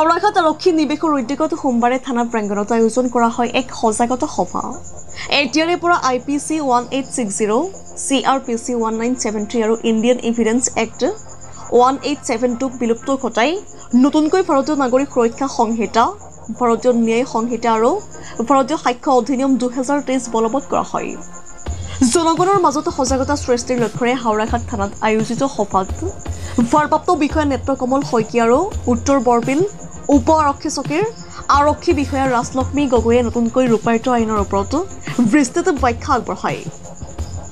হাওড়াঘাট আৰক্ষী নিৱেশৰ উদ্যোগত সোমবাৰে থানা প্ৰাংগণত আয়োজন কৰা হয় এক সজাগতা সভা। এতিয়াৰে পৰা IPC 1860, CRPC 1973 আৰু ইণ্ডিয়ান এভিডেন্স এক্ট 1872 বিলুপ্ত ঘটাই নতুনকৈ ভাৰতীয় নাগৰিক সুৰক্ষা সংহিতা, ভাৰতীয় ন্যায় সংহিতা আৰু ভাৰতীয় সাক্ষ্য অধিনিয়ম 2023 বলবৎ কৰা হয়। জনগণৰ মাজত সজাগতা সৃষ্টিৰ লক্ষ্যৰে হাওড়াঘাট থানাত আয়োজিত সভাত ভাৰপ্ৰাপ্ত বিষয়া নেত্ৰকমল শইকীয়া আৰু উত্তৰ বৰবিল উপ আৰক্ষী চকীৰ আৰক্ষী বিষয়া ৰাজলক্ষ্মী গগৈয়ে নতুনকৈ ৰূপায়িত আইনৰ ওপৰত বিস্তৃত ব্যাখ্যা আগবঢ়ায়।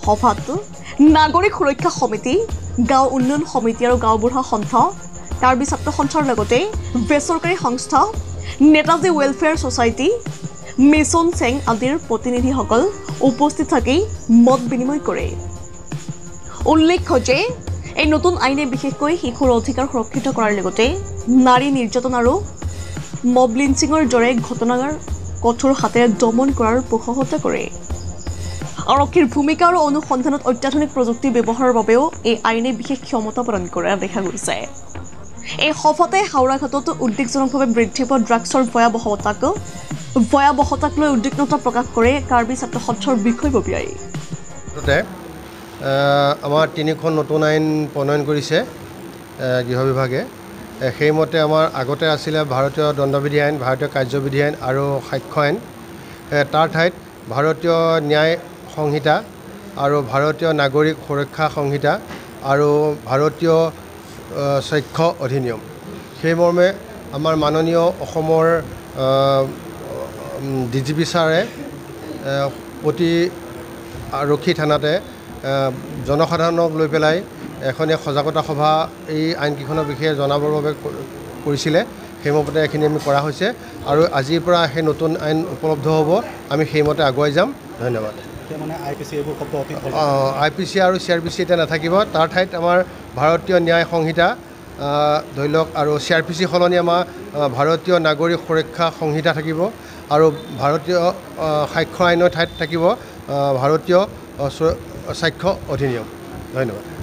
সভাত নাগৰিক সুৰক্ষা সমিতি, গাঁও উন্নয়ন সমিতি আৰু গাঁওবুঢ়া সন্থা, কাৰ্বি ছাত্ৰ সন্থাৰ লগতে বেচৰকাৰী সংস্থা, নেতাজী ৱেলফেয়াৰ ছ'চাইটি, মিছন চেং আদিৰ প্ৰতিনিধিসকল উপস্থিত থাকি মত বিনিময় কৰে। উল্লেখ্য যে এই নতুন আইনে বিশেষকৈ শিশুৰ অধিকাৰ সুৰক্ষিত কৰাৰ লগতে নাৰী নিৰ্যাতন আৰু মব লিঞ্চিঙৰ দৰে ঘটনাৰ কঠোৰ হাতেৰে দমন কৰাৰ পোষকতা কৰে। আৰক্ষীৰ ভূমিকা আৰু অনুসন্ধানত অত্যাধুনিক প্ৰযুক্তি ব্যৱহাৰৰ বাবেও এই আইনে বিশেষ ক্ষমতা প্ৰদান কৰা দেখা গৈছে। এই সভাতে হাওড়াঘাটত উদ্বেগজনকভাৱে বৃদ্ধি পোৱা ড্ৰাগছৰ ভয়াৱহতাক লৈ উদ্বিগ্নতা প্ৰকাশ কৰে কাৰ্বি ছাত্ৰ সন্থাৰ বিষয়ববীয়াই। আমাৰ 3খন নতুন আইন প্ৰণয়ন কৰিছে গৃহ বিভাগে। সেইমতে আমাৰ আগতে আছিলে ভাৰতীয় দণ্ডবিধি আইন, ভাৰতীয় কাৰ্যবিধি আইন আৰু সাক্ষ্য আইন। তাৰ ঠাইত ভাৰতীয় ন্যায় সংহিতা আৰু ভাৰতীয় নাগৰিক সুৰক্ষা সংহিতা আৰু ভাৰতীয় সাক্ষ্য অধিনিয়ম। সেইমৰ্মে আমাৰ মাননীয় অসমৰ DGP ছাৰে প্ৰতি আৰক্ষী থানাতে জনসাধাৰণক লৈ পেলাই এখন সজাগতা সভা এই আইনকেইখনৰ বিষয়ে জনাবৰ বাবে কৰিছিলে। সেইমতে এইখিনি আমি কৰা হৈছে আৰু আজিৰ পৰা সেই নতুন আইন উপলব্ধ হ'ব। আমি সেইমতে আগুৱাই যাম। ধন্যবাদ। IPC আৰু CRPC এতিয়া নাথাকিব। তাৰ ঠাইত আমাৰ ভাৰতীয় ন্যায় সংহিতা ধৰি লওক আৰু CRPC সলনি আমাৰ ভাৰতীয় নাগৰিক সুৰক্ষা সংহিতা থাকিব আৰু ভাৰতীয় সাক্ষ্য আইনৰ ঠাইত থাকিব ভাৰতীয় সাক্ষ্য অধিনিয়ম। ধন্যবাদ।